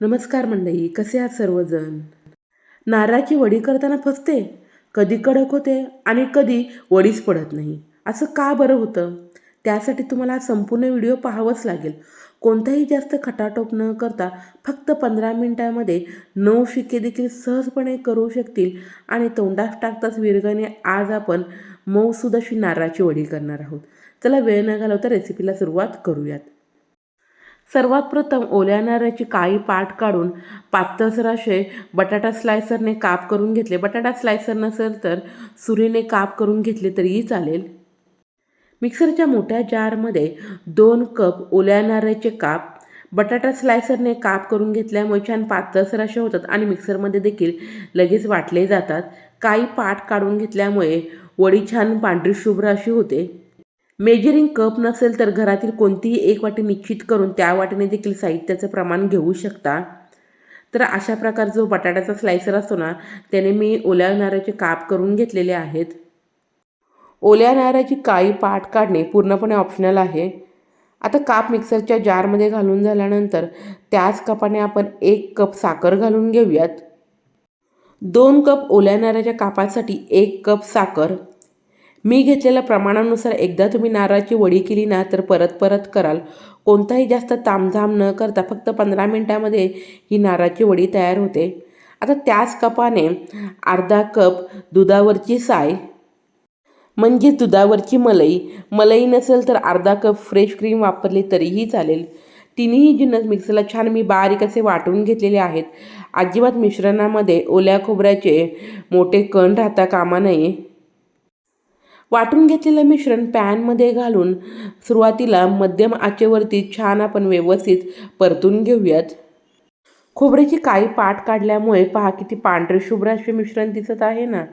नमस्कार मंडळी, कसे आहात सर्वजण? नारळाची वडी करताना फसते, कधी कडक होते आणि कधी वडीच पडत नाही. असं का बरं होतं? त्यासाठी तुम्हाला हा संपूर्ण व्हिडिओ पाहावाच लागेल. कोणताही जास्त खटाटोप न करता फक्त 15 मिनिटांमध्ये 9 शिक्के देखील सहजपणे करू शकतील आणि तोंडात टाकताच विरघळणे. आज आपण मऊसूद अशी नारळाची वडी करणार आहोत. चला वेळ न घालवता रेसिपीला सुरुवात करूयात. सर्वात प्रथम ओल्या नारळाची काळी पाट काढून पातळसर असे बटाटा स्लायसरने काप करून घेतले. बटाटा स्लायसर नसेल तर सुरीने काप करून घेतले तरीही चालेल. मिक्सरच्या मोठ्या जारमध्ये 2 कप ओल्या नारळाचे काप बटाटा स्लायसरने काप करून घेतल्यामुळे छान पातळसर असे होतात आणि मिक्सरमध्ये देखील लगेच वाटले जातात. काळी पाट काढून घेतल्यामुळे वडी छान पांढरी शुभ्र अशी होते. मेजरिंग कप नसेल तर घरातील कोणतीही एक वाटी निश्चित करून त्या वाटीने देखील साहित्याचं प्रमाण घेऊ शकता. तर अशा प्रकारे जो बटाट्याचा स्लायसर असतो ना, त्याने मी ओल्या नारळाचे काप करून घेतलेले आहेत. ओल्या नारळाची काळी पाट काढणे पूर्णपणे ऑप्शनल आहे. आता काप मिक्सरच्या जारमध्ये घालून झाल्यानंतर त्याच कपाने आपण 1 कप साखर घालून घेऊयात. 2 कप ओल्या नारळाच्या कापासाठी 1 कप साखर. मी घेतलेल्या प्रमाणानुसार एकदा तुम्ही नारळाची वडी केली ना तर परत परत कराल. कोणताही जास्त तामझाम न करता फक्त 15 मिनिटांमध्ये ही नारळाची वडी तयार होते. आता त्याच कपाने अर्धा कप दुधावरची साय म्हणजे दुधावरची मलाई. मलाई नसेल तर अर्धा कप फ्रेश क्रीम वापरली तरीही चालेल. तिन्ही जिन्नस मिक्सरला छान मी बारीक असे वाटून घेतलेले आहेत. अजिबात मिश्रणामध्ये ओल्या खोबऱ्याचे मोठे कण राहता कामा नये. वाटून घेतलेलं मिश्रण पॅनमध्ये घालून सुरुवातीला मध्यम आचेवरती छान आपण व्यवस्थित परतून घेऊयात. खोबऱ्याची काळी पाट काढल्यामुळे पहा किती पांढरे शुभ्र असे मिश्रण दिसत आहे ना.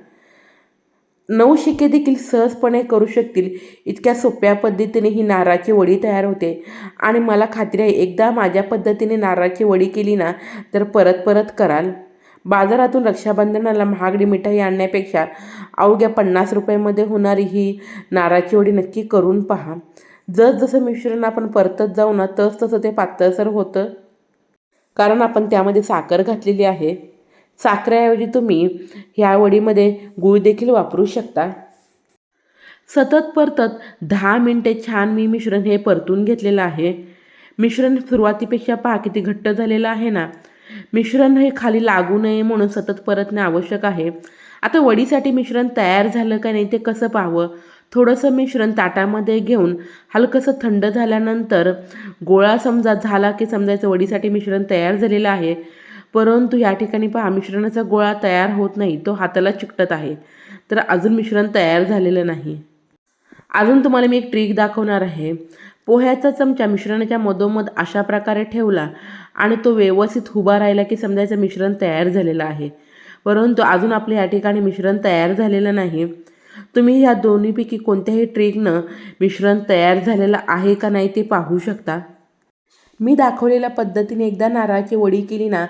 9 शिक्के देखील सहजपणे करू शकतील इतक्या सोप्या पद्धतीने ही नारळाची वडी तयार होते. आणि मला खात्री आहे एकदा माझ्या पद्धतीने नारळाची वडी केली ना तर परत परत कराल. बाजारातून रक्षाबंधनाला महागडी मिठाई आणण्यापेक्षा अवघ्या 50 रुपयांमध्ये होणारी ही नारळाची वडी नक्की करून पहा. जसजसं मिश्रण आपण परतत जाऊ ना तसं ते पातळसर होतं, कारण आपण त्यामध्ये साखर घातलेली आहे. साखरेऐवजी तुम्ही ह्या वडीमध्ये गूळ देखील वापरू शकता. सतत परतत 10 मिनिटे छान मी मिश्रण हे परतून घेतलेलं आहे. मिश्रण सुरुवातीपेक्षा पहा किती घट्ट झालेलं आहे ना. मिश्रण हे खाली लागू नये म्हणून सतत परतणे आवश्यक आहे. आता वडीसाठी मिश्रण तयार झालं का नाही ते कसं पाहावं? थोडंसं मिश्रण ताटामध्ये घेऊन हलकंसं थंड झाल्यानंतर गोळा समजा झाला की समजायचं वडीसाठी मिश्रण तयार झालेलं आहे. परंतु या ठिकाणी पहा मिश्रणाचा गोळा तयार होत नाही, तो हाताला चिकटत आहे. तर अजून मिश्रण तयार झालेलं नाही. अजून तुम्हाला मी एक ट्रिक दाखवणार आहे. पोह्याचा चमचा मिश्रणाच्या मधोमध अशा प्रकारे ठेवला आणि तो व्यवस्थित उभा राहिला की समजायचं मिश्रण तयार झालेलं आहे. परंतु अजून आपल्या या ठिकाणी मिश्रण तयार झालेलं नाही. तुम्ही ह्या दोन्हीपैकी कोणत्याही ट्रिकनं मिश्रण तयार झालेलं आहे का नाही ते पाहू शकता. मी दाखवलेल्या पद्धतीने एकदा नारळाची वडी केली ना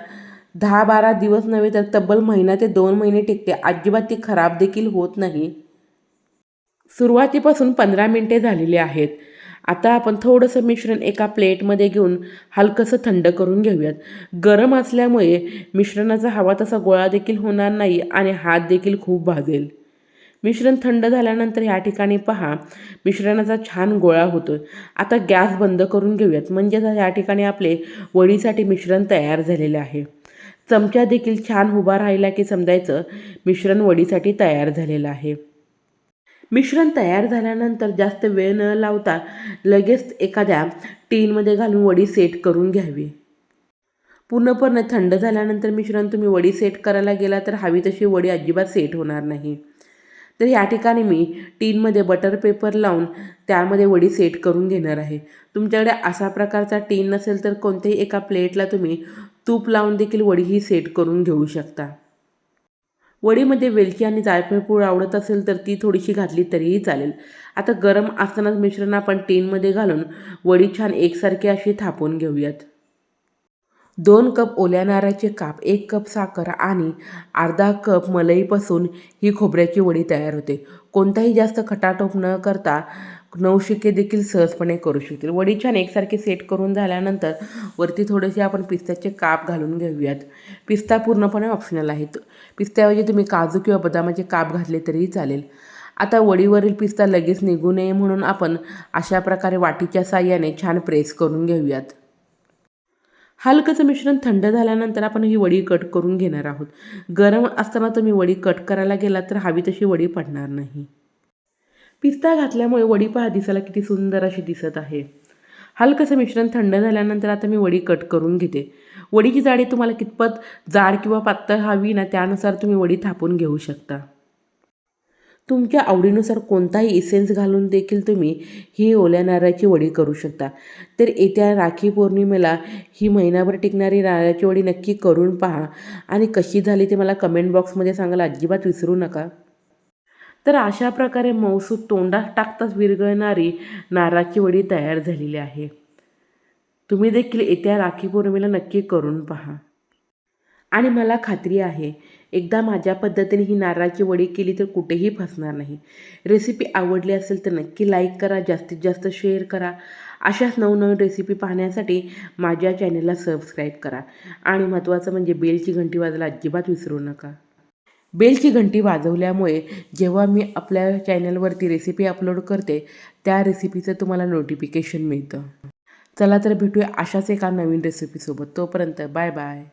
10-12 दिवस नव्हे तर तब्बल महिना ते 2 महिने टिकते. अजिबात ती खराब देखील होत नाही. सुरुवातीपासून 15 मिनिटे झालेली आहेत. आता आपण थोडंसं मिश्रण एका प्लेटमध्ये घेऊन हलकंसं थंड करून घेऊयात. गरम असल्यामुळे मिश्रणाचा हवा तसा गोळा देखील होणार नाही आणि हात देखील खूप भाजेल. मिश्रण थंड झाल्यानंतर ह्या ठिकाणी पहा मिश्रणाचा छान गोळा होतो. आता गॅस बंद करून घेऊयात. म्हणजेच ह्या ठिकाणी आपले वडीसाठी मिश्रण तयार झालेले आहे. चमचा देखील छान उभा राहिला की समजायचं मिश्रण वडीसाठी तयार झालेलं आहे. मिश्रण तयार झाल्यानंतर जास्त वेळ न लावता लगेच एखाद्या टीनमध्ये घालून वडी सेट करून घ्यावी. पूर्णपणे थंड झाल्यानंतर मिश्रण तुम्ही वडी सेट करायला गेला तर हवी तशी वडी अजिबात सेट होणार नाही. तर या ठिकाणी मी टीनमध्ये बटर पेपर लावून त्यामध्ये वडी सेट करून घेणार आहे. तुमच्याकडे अशा प्रकारचा टीन नसेल तर कोणत्याही एका प्लेटला तुम्ही तूप लावून देखील वडी ही सेट करून घेऊ शकता. वडीमध्ये वेलची आणि जायफळ पूड आवडत असेल तर ती थोडीशी घातली तरीही चालेल. आता गरम असतानाच मिश्रण आपण टीनमध्ये घालून वडी छान एकसारखी अशी थापून घेऊयात. 2 कप ओल्या नारळाचे काप, 1 कप साखर आणि अर्धा कप मलईपासून ही खोबऱ्याची वडी तयार होते. कोणताही जास्त खटाटोप न करता नवशिके देखील सहजपणे करू शकतील. वडी छान एकसारखी सेट करून झाल्यानंतर वरती थोडेसे आपण पिस्त्याचे काप घालून घेऊयात. पिस्ता पूर्णपणे ऑप्शनल आहे. पिस्त्याऐवजी तुम्ही काजू किंवा बदामाचे काप घातले तरीही चालेल. आता वडीवरील पिस्ता लगेच निघू नये म्हणून आपण अशा प्रकारे वाटीच्या साहाय्याने छान प्रेस करून घेऊयात. हलकंसं मिश्रण थंड झाल्यानंतर आपण ही वडी कट करून घेणार आहोत. गरम असताना तुम्ही वडी कट करायला गेलात तर हवी तशी वडी पडणार नाही. पिस्ता घातल्यामुळे वडी पहा दिसायला किती सुंदर अशी दिसत आहे. हलकंसं मिश्रण थंड झाल्यानंतर आता मी वडी कट करून घेते. वडीची जाडी तुम्हाला कितपत जाड किंवा पातळ हवी ना त्यानुसार तुम्ही वडी थापून घेऊ शकता. तुमच्या आवडीनुसार कोणताही इसेन्स घालून देखील तुम्ही ही ओल्या नारळाची वडी करू शकता. तर येत्या राखी पौर्णिमेला ही महिनाभर टिकणारी नारळाची वडी नक्की करून पहा आणि कशी झाली ते मला कमेंट बॉक्समध्ये सांगायला अजिबात विसरू नका. तर अशा प्रकारे मऊसूत तोंडात टाकताच विरघळणारी नारळाची वडी तयार झालेली आहे. तुम्ही देखील येत्या राखी पौर्णिमेला नक्की करून पहा आणि मला खात्री आहे एकदा माझ्या पद्धतीने ही नारळाची वडी केली तर कुठेही फसणार नाही. रेसिपी आवडली असेल तर नक्की लाईक करा, जास्तीत जास्त शेअर करा. अशाच नवनवीन रेसिपी पाहण्यासाठी माझ्या चॅनलला सबस्क्राईब करा आणि महत्त्वाचं म्हणजे बेलची घंटी वाजवायला अजिबात विसरू नका. बेलची घंटी वाजवल्यामुळे जेव्हा मी आपल्या चॅनलवरती रेसिपी अपलोड करते त्या रेसिपीचं तुम्हाला नोटिफिकेशन मिळतं. चला तर भेटूया अशाच एका नवीन रेसिपीसोबत. तोपर्यंत बाय बाय.